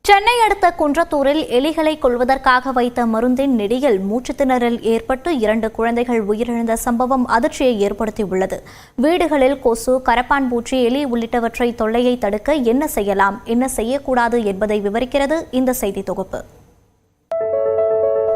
சென்னை அடுத்த குன்றத்தூரில் எலிகளை கொல்வதற்காக வைத்த மருந்தின் நெடியில் மூச்சுத்திணறல் ஏற்பட்டு 2 குழந்தைகள் உயிரிழந்த சம்பவம் அதிர்ச்சியை ஏற்படுத்தியுள்ளது. வீடுகளில் கொசு, கரப்பான் பூச்சி, எலி உள்ளிட்டவற்றை தொல்லையை தடுக்க என்ன செய்யலாம், என்ன செய்யக்கூடாது என்பதை விவரிக்கிறது இந்த செய்தி தொகுப்பு.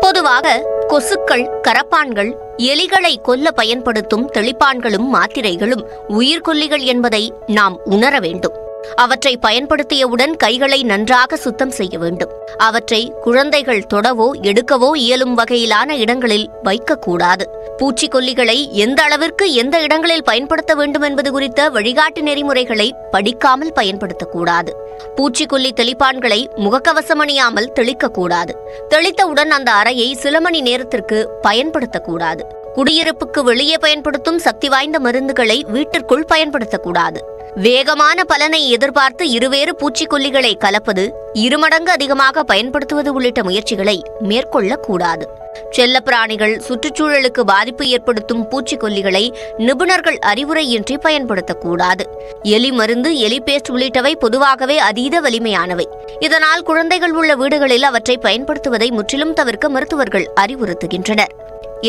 பொதுவாக கொசுக்கள், கரப்பான்கள், எலிகளை கொல்ல பயன்படுத்தும் தெளிப்பான்களும் மாத்திரைகளும் உயிர்கொல்லிகள் என்பதை நாம் உணர வேண்டும். அவற்றை பயன்படுத்தியவுடன் கைகளை நன்றாக சுத்தம் செய்ய வேண்டும். அவற்றை குழந்தைகள் தொடவோ எடுக்கவோ இயலும் வகையிலான இடங்களில் வைக்கக்கூடாது. பூச்சிக்கொல்லிகளை எந்த அளவிற்கு எந்த இடங்களில் பயன்படுத்த வேண்டும் என்பது குறித்த வழிகாட்டு நெறிமுறைகளை படிக்காமல் பயன்படுத்தக்கூடாது. பூச்சிக்கொல்லி தெளிப்பான்களை முகக்கவசம் அணியாமல் தெளிக்கக்கூடாது. தெளித்தவுடன் அந்த அறையை சில மணி நேரத்திற்கு பயன்படுத்தக்கூடாது. குடியிருப்புக்கு வெளியே பயன்படுத்தும் சக்தி வாய்ந்த மருந்துகளை வீட்டிற்குள் பயன்படுத்தக்கூடாது. வேகமான பலனை எதிர்பார்த்து இருவேறு பூச்சிக்கொல்லிகளை கலப்பது, 2 மடங்கு அதிகமாக பயன்படுத்துவது உள்ளிட்ட முயற்சிகளை மேற்கொள்ளக்கூடாது. செல்லப்பிராணிகள், சுற்றுச்சூழலுக்கு பாதிப்பு ஏற்படுத்தும் பூச்சிக்கொல்லிகளை நிபுணர்கள் அறிவுரையின்றி பயன்படுத்தக்கூடாது. எலி மருந்து, எலி பேஸ்ட் உள்ளிட்டவை பொதுவாகவே அதீத வலிமையானவை. இதனால் குழந்தைகள் உள்ள வீடுகளில் அவற்றை பயன்படுத்துவதை முற்றிலும் தவிர்க்க மருத்துவர்கள் அறிவுறுத்துகின்றனர்.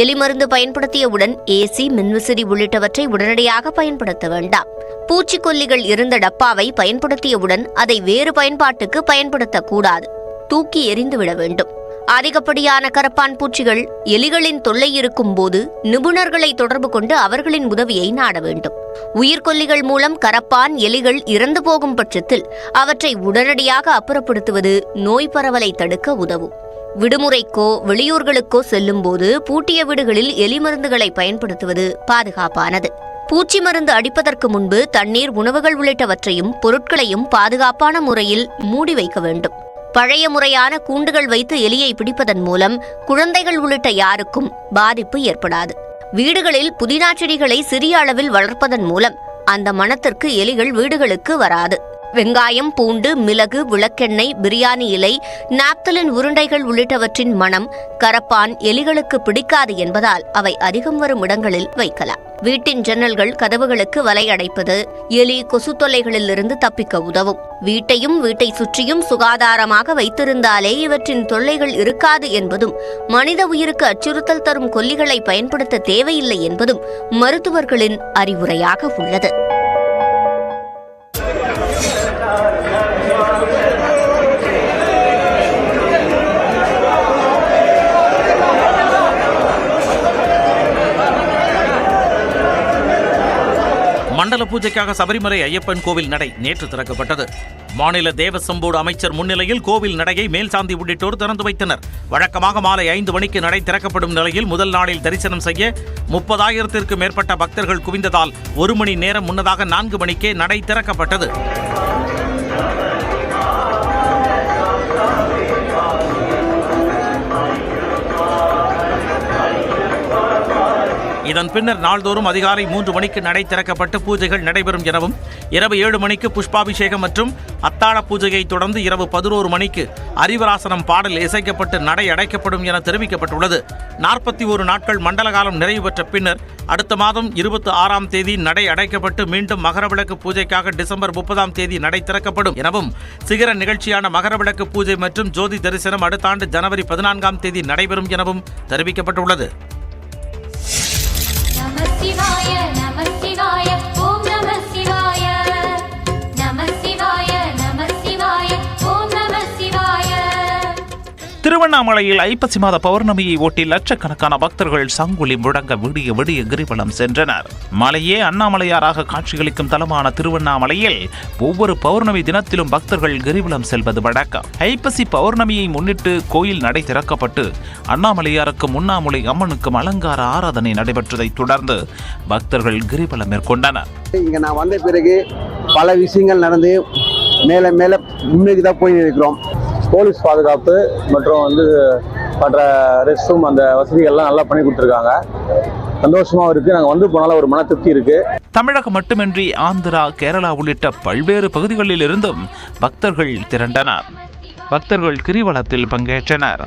எலி மருந்து பயன்படுத்தியவுடன் ஏசி, மின்விசிறி உள்ளிட்டவற்றை உடனடியாக பயன்படுத்த வேண்டாம். பூச்சிக்கொல்லிகள் இருந்த டப்பாவை பயன்படுத்தியவுடன் அதை வேறு பயன்பாட்டுக்கு பயன்படுத்தக்கூடாது. தூக்கி எறிந்துவிட வேண்டும். அதிகப்படியான கரப்பான் பூச்சிகள், எலிகளின் தொல்லை இருக்கும் போது நிபுணர்களை தொடர்பு கொண்டு அவர்களின் உதவியை நாட வேண்டும். உயிர்கொல்லிகள் மூலம் கரப்பான், எலிகள் இறந்து போகும் பட்சத்தில் அவற்றை உடனடியாக அப்புறப்படுத்துவது நோய் பரவலை தடுக்க உதவும். விடுமுறைக்கோ வெளியூர்களுக்கோ செல்லும் போது பூட்டிய வீடுகளில் எலி மருந்துகளை பயன்படுத்துவது பாதுகாப்பானது. பூச்சி மருந்து அடிப்பதற்கு முன்பு தண்ணீர், உணவுகள் உள்ளிட்டவற்றையும் பொருட்களையும் பாதுகாப்பான முறையில் மூடி வைக்க வேண்டும். பழைய முறையான கூண்டுகள் வைத்து எலியை பிடிப்பதன் மூலம் குழந்தைகள் உள்ளிட்ட யாருக்கும் பாதிப்பு ஏற்படாது. வீடுகளில் புதினா செடிகளை சிறிய அளவில் வளர்ப்பதன் மூலம் அந்த மணத்திற்கு எலிகள் வீடுகளுக்கு வராது. வெங்காயம், பூண்டு, மிளகு, விளக்கெண்ணெய், பிரியாணி இலை, நாப்தலின் உருண்டைகள் உள்ளிட்டவற்றின் மணம் கரப்பான், எலிகளுக்கு பிடிக்காது என்பதால் அவை அதிகம் வரும் இடங்களில் வைக்கலாம். வீட்டின் ஜன்னல்கள், கதவுகளுக்கு வலை அடைப்பது எலி, கொசு தொல்லைகளிலிருந்து தப்பிக்க உதவும். வீட்டையும் வீட்டை சுற்றியும் சுகாதாரமாக வைத்திருந்தாலே இவற்றின் தொல்லைகள் இருக்காது என்பதும், மனித உயிருக்கு அச்சுறுத்தல் தரும் கொல்லிகளை பயன்படுத்த தேவையில்லை என்பதும் மருத்துவர்களின் அறிவுரையாக உள்ளது. மண்டல பூஜைக்காக சபரிமலை ஐயப்பன் கோவில் நடை நேற்று திறக்கப்பட்டது. மாநில தேவசம்போர்டு அமைச்சர் முன்னிலையில் கோவில் நடையை மேல்சாந்தி உள்ளிட்டோர் திறந்து வைத்தனர். வழக்கமாக மாலை 5 மணிக்கு நடை திறக்கப்படும் நிலையில் முதல் நாளில் தரிசனம் செய்ய 30,000த்திற்கும் மேற்பட்ட பக்தர்கள் குவிந்ததால் 1 மணி நேரம் முன்னதாக 4 மணிக்கே நடை திறக்கப்பட்டது. இதன் பின்னர் நாள்தோறும் அதிகாலை 3 மணிக்கு நடை திறக்கப்பட்டு பூஜைகள் நடைபெறும் எனவும், இரவு 7 மணிக்கு புஷ்பாபிஷேகம் மற்றும் அத்தாழ பூஜையை தொடர்ந்து இரவு 11 மணிக்கு அரிவராசனம் பாடல் இசைக்கப்பட்டு நடை அடைக்கப்படும் என தெரிவிக்கப்பட்டுள்ளது. 41 நாட்கள் மண்டல காலம் நிறைவு பெற்ற பின்னர் அடுத்த மாதம் 26ஆம் தேதி நடை அடைக்கப்பட்டு மீண்டும் மகரவிளக்கு பூஜைக்காக டிசம்பர் 30ஆம் தேதி நடை திறக்கப்படும் எனவும், சிகர நிகழ்ச்சியான மகரவிளக்கு பூஜை மற்றும் ஜோதி தரிசனம் அடுத்த ஆண்டு ஜனவரி 14ஆம் தேதி நடைபெறும் எனவும் தெரிவிக்கப்பட்டுள்ளது. சிவாய நம சிவாய ஓம் நம சிவாய நம சிவாய நம சிவாய ஓம் நம சிவாய. திருவண்ணாமலையில் ஐப்பசி மாத பௌர்ணமியை ஒட்டி லட்சக்கணக்கான பக்தர்கள் சங்குலி முழங்க விடிய விடிய கிரிவலம் சென்றனர். மலையே அண்ணாமலையாராக காட்சியளிக்கும் தலமான திருவண்ணாமலையில் ஒவ்வொரு பௌர்ணமி தினத்திலும் பக்தர்கள் கிரிவலம் செல்வது வழக்கம். ஐப்பசி பௌர்ணமியை முன்னிட்டு கோயில் நடை திறக்கப்பட்டு அண்ணாமலையாருக்கும் உண்ணாமுலை அம்மனுக்கும் அலங்கார ஆராதனை நடைபெற்றதை தொடர்ந்து பக்தர்கள் கிரிவலம் மேற்கொண்டனர். இங்க நான் வந்த பிறகு பல விஷயங்கள் நடந்து மேல மேல முன்னேறி தான் போய் இருக்கிறோம். போலீஸ் பாதுகாப்பு மற்றும் மற்ற ரெஸ்ட் ரூம் அந்த வசதிகள்லாம் நல்லா பண்ணி கொடுத்துருக்காங்க. சந்தோஷமாகவும் இருக்குது. நாங்கள் வந்து போனாலும் ஒரு மன திருப்தி இருக்குது. தமிழகம் மட்டுமின்றி ஆந்திரா, கேரளா உள்ளிட்ட பல்வேறு பகுதிகளில் இருந்தும் பக்தர்கள் திரண்டனர். பக்தர்கள் கிரிவலத்தில் பங்கேற்றனர்.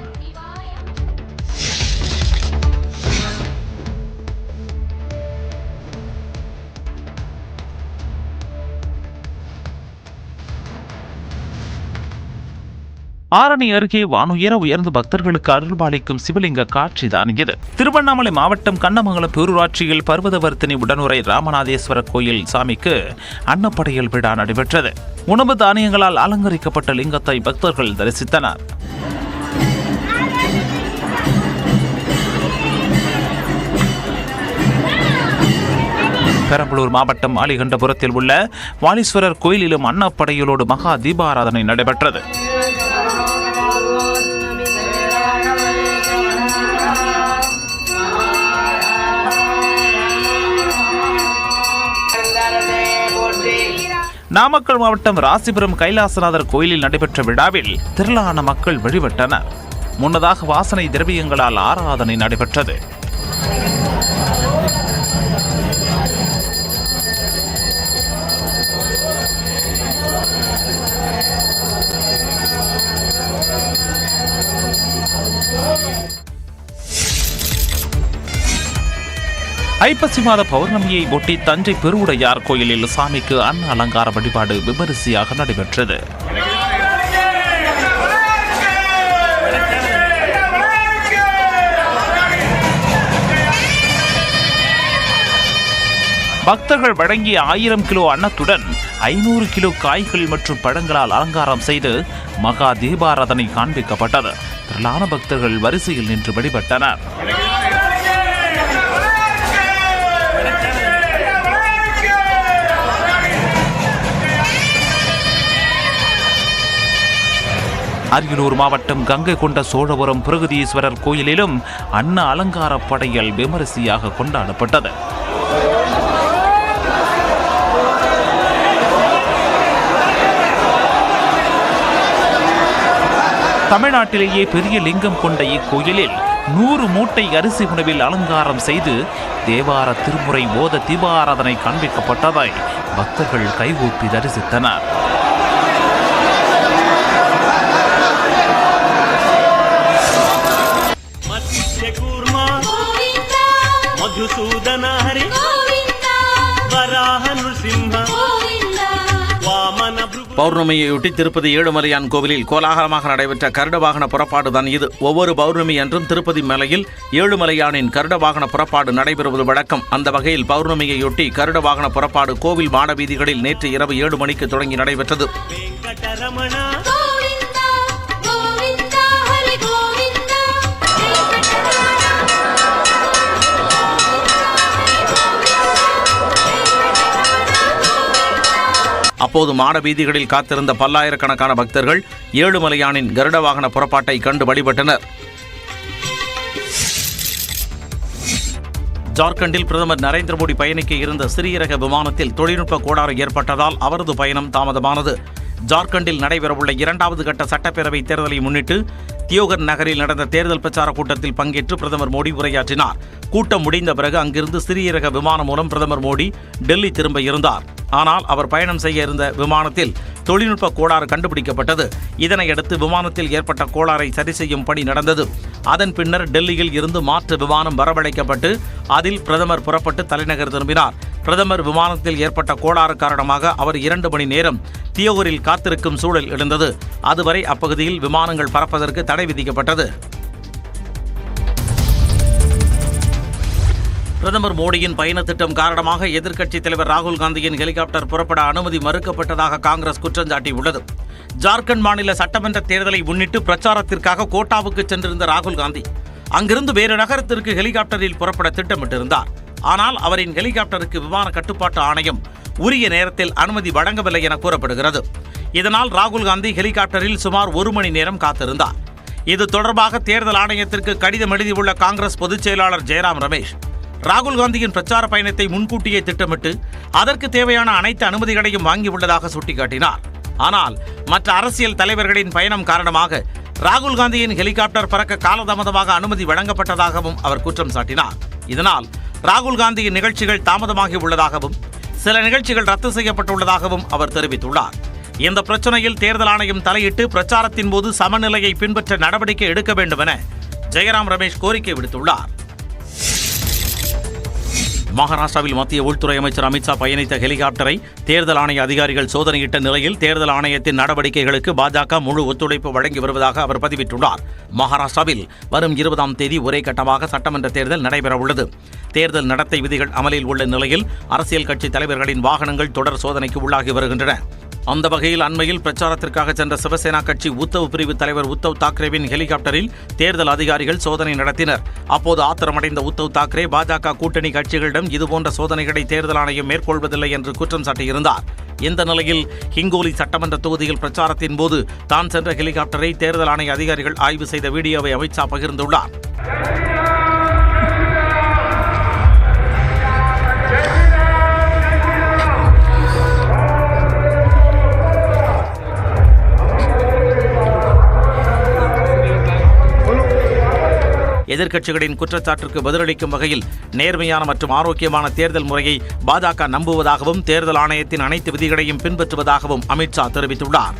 ஆரணி அருகே வானுயர உயர்ந்து பக்தர்களுக்கு அருள்பாலிக்கும் சிவலிங்க காட்சிதான் இது. திருவண்ணாமலை மாவட்டம் கண்ணமங்கலம் பேரூராட்சியில் பர்வதவர்த்தினி உடனுரை ராமநாதேஸ்வரர் கோயில் சாமிக்கு அன்னப்படையல் விழா நடைபெற்றது. உணவு தானியங்களால் அலங்கரிக்கப்பட்ட லிங்கத்தை பக்தர்கள் தரிசித்தனர். பெரம்பலூர் மாவட்டம் ஆலிகண்டபுரத்தில் உள்ள வாலீஸ்வரர் கோயிலிலும் அன்னப்படையலோடு மகா தீபாராதனை நடைபெற்றது. நாமக்கல் மாவட்டம் ராசிபுரம் கைலாசநாதர் கோயிலில் நடைபெற்ற விழாவில் திரளான மக்கள் வழிபட்டனர். முன்னதாக வாசனை திரவியங்களால் ஆராதனை நடைபெற்றது. ஐப்பசி மாத பௌர்ணமியை ஒட்டி தஞ்சை பெருவுடையார் கோயிலில் சாமிக்கு அன்ன அலங்கார வழிபாடு விமரிசையாக நடைபெற்றது. பக்தர்கள் வழங்கிய 1000 கிலோ அன்னத்துடன் 500 கிலோ காய்கள் மற்றும் பழங்களால் அலங்காரம் செய்து மகா தீபாராதனை காண்பிக்கப்பட்டது. திரளான பக்தர்கள் வரிசையில் நின்று வழிபட்டனர். அரியலூர் மாவட்டம் கங்கை கொண்ட சோழபுரம் பிரகதீஸ்வரர் கோயிலிலும் அன்ன அலங்கார படையல் விமரிசையாக கொண்டாடப்பட்டது. தமிழ்நாட்டிலேயே பெரிய லிங்கம் கொண்ட இக்கோயிலில் 100 மூட்டை அரிசி உணவில் அலங்காரம் செய்து தேவார திருமுறை ஓத தீபாராதனை காண்பிக்கப்பட்டதை பக்தர்கள் கைகூப்பி தரிசித்தனர். பௌர்ணமியையொட்டி திருப்பதி ஏழுமலையான் கோவிலில் கோலாகலமாக நடைபெற்ற கருட வாகன புறப்பாடு தான் இது. ஒவ்வொரு பௌர்ணமி அன்றும் திருப்பதி மலையில் ஏழுமலையானின் கருட வாகன புறப்பாடு நடைபெறுவது வழக்கம். அந்த வகையில் பௌர்ணமியையொட்டி கருட வாகன புறப்பாடு கோவில் மாட வீதிகளில் நேற்று இரவு 7 மணிக்கு தொடங்கி நடைபெற்றது. அப்போது மாட வீதிகளில் காத்திருந்த பல்லாயிரக்கணக்கான பக்தர்கள் ஏழுமலையானின் கருட வாகன புறப்பாட்டை கண்டு வழிபட்டனர். ஜார்க்கண்டில் பிரதமர் நரேந்திர மோடி பயணிக்க இருந்த சிறிய ரக விமானத்தில் தொழில்நுட்ப கோளாறு ஏற்பட்டதால் அவரது பயணம் தாமதமானது. ஜார்க்கண்டில் நடைபெறவுள்ள 2வது கட்ட சட்டப்பேரவை தேர்தலை முன்னிட்டு தியோகர் நகரில் நடந்த தேர்தல் பிரச்சார கூட்டத்தில் பங்கேற்று பிரதமர் மோடி உரையாற்றினார். கூட்டம் முடிந்த பிறகு அங்கிருந்து சிறிய ரக விமானம் மூலம் பிரதமர் மோடி டெல்லி திரும்ப இருந்தார். ஆனால் அவர் பயணம் செய்ய இருந்த விமானத்தில் தொழில்நுட்ப கோளாறு கண்டுபிடிக்கப்பட்டது. இதனையடுத்து விமானத்தில் ஏற்பட்ட கோளாறை சரி செய்யும் பணி நடந்தது. அதன் பின்னர் டெல்லியில் இருந்து மாற்று விமானம் வரவழைக்கப்பட்டு அதில் பிரதமர் புறப்பட்டு தலைநகர் திரும்பினார். பிரதமர் விமானத்தில் ஏற்பட்ட கோளாறு காரணமாக அவர் 2 மணி நேரம் தியோகரில் காத்திருக்கும் சூழல் எழுந்தது. அதுவரை அப்பகுதியில் விமானங்கள் பறப்பதற்கு தடை விதிக்கப்பட்டது. பிரதமர் மோடியின் பயண திட்டம் காரணமாக எதிர்க்கட்சித் தலைவர் ராகுல் காந்தியின் ஹெலிகாப்டர் புறப்பட அனுமதி மறுக்கப்பட்டதாக காங்கிரஸ் குற்றம் சாட்டியுள்ளது. ஜார்க்கண்ட் மாநில சட்டமன்ற தேர்தலை முன்னிட்டு பிரச்சாரத்திற்காக கோட்டாவுக்கு சென்றிருந்த ராகுல் காந்தி அங்கிருந்து வேறு நகரத்திற்கு ஹெலிகாப்டரில் புறப்பட திட்டமிட்டிருந்தார். ஆனால் அவரின் ஹெலிகாப்டருக்கு விமான கட்டுப்பாட்டு ஆணையம் உரிய நேரத்தில் அனுமதி வழங்கவில்லை என கூறப்படுகிறது. இதனால் ராகுல் காந்தி ஹெலிகாப்டரில் சுமார் 1 மணி நேரம் காத்திருந்தார். இது தொடர்பாக தேர்தல் ஆணையத்திற்கு கடிதம் எழுதியுள்ள காங்கிரஸ் பொதுச் செயலாளர் ஜெயராம் ரமேஷ் ராகுல் காந்தியின் பிரச்சார பயணத்தை முன்கூட்டியே திட்டமிட்டு அதற்கு தேவையான அனைத்து அனுமதிகளையும் வாங்கியுள்ளதாக சுட்டிக்காட்டினார். ஆனால் மற்ற அரசியல் தலைவர்களின் பயணம் காரணமாக ராகுல் காந்தியின் ஹெலிகாப்டர் பறக்க காலதாமதமாக அனுமதி வழங்கப்பட்டதாகவும் அவர் குற்றம் சாட்டினார். இதனால் ராகுல் காந்தியின் நிகழ்ச்சிகள் தாமதமாகி உள்ளதாகவும் சில நிகழ்ச்சிகள் ரத்து செய்யப்பட்டுள்ளதாகவும் அவர் தெரிவித்துள்ளார். இந்த பிரச்சனையில் தேர்தல் ஆணையம் தலையிட்டு பிரச்சாரத்தின் போது சமநிலையை பின்பற்ற நடவடிக்கை எடுக்க வேண்டும் என ஜெயராம் ரமேஷ் கோரிக்கை விடுத்துள்ளார். மகாராஷ்டிராவில் மத்திய உள்துறை அமைச்சர் அமித்ஷா பயணித்த ஹெலிகாப்டரை தேர்தல் ஆணைய அதிகாரிகள் சோதனையிட்ட நிலையில் தேர்தல் ஆணையத்தின் நடவடிக்கைகளுக்கு பாஜக முழு ஒத்துழைப்பு வழங்கி வருவதாக அவர் பதிவிட்டுள்ளார். மகாராஷ்டிராவில் வரும் 20ஆம் தேதி ஒரே கட்டமாக சட்டமன்ற தேர்தல் நடைபெறவுள்ளது. தேர்தல் நடத்தை விதிகள் அமலில் உள்ள நிலையில் அரசியல் கட்சி தலைவர்களின் வாகனங்கள் தொடர் சோதனைக்கு உள்ளாகி வருகின்றன. அந்த வகையில் அண்மையில் பிரச்சாரத்திற்காக சென்ற சிவசேனா கட்சி உத்தவ் பிரிவு தலைவர் உத்தவ் தாக்கரேவின் ஹெலிகாப்டரில் தேர்தல் அதிகாரிகள் சோதனை நடத்தினர். அப்போது ஆத்திரமடைந்த உத்தவ் தாக்கரே பாஜக கூட்டணி கட்சிகளிடம் இதுபோன்ற சோதனைகளை தேர்தல் ஆணையம் மேற்கொள்வதில்லை என்று குற்றம் சாட்டியிருந்தார். இந்த நிலையில் ஹிங்கோலி சட்டமன்ற தொகுதியில் பிரச்சாரத்தின் போது தான் சென்ற ஹெலிகாப்டரை தேர்தல் ஆணைய அதிகாரிகள் ஆய்வு செய்த வீடியோவை அமித்ஷா பகிர்ந்துள்ளார். எதிர்க்கட்சிகளின் குற்றச்சாட்டிற்கு பதிலளிக்கும் வகையில் நேர்மையான மற்றும் ஆரோக்கியமான தேர்தல் முறையை பாஜக நம்புவதாகவும் தேர்தல் ஆணையத்தின் அனைத்து விதிகளையும் பின்பற்றுவதாகவும் அமித்ஷா தெரிவித்துள்ளார்.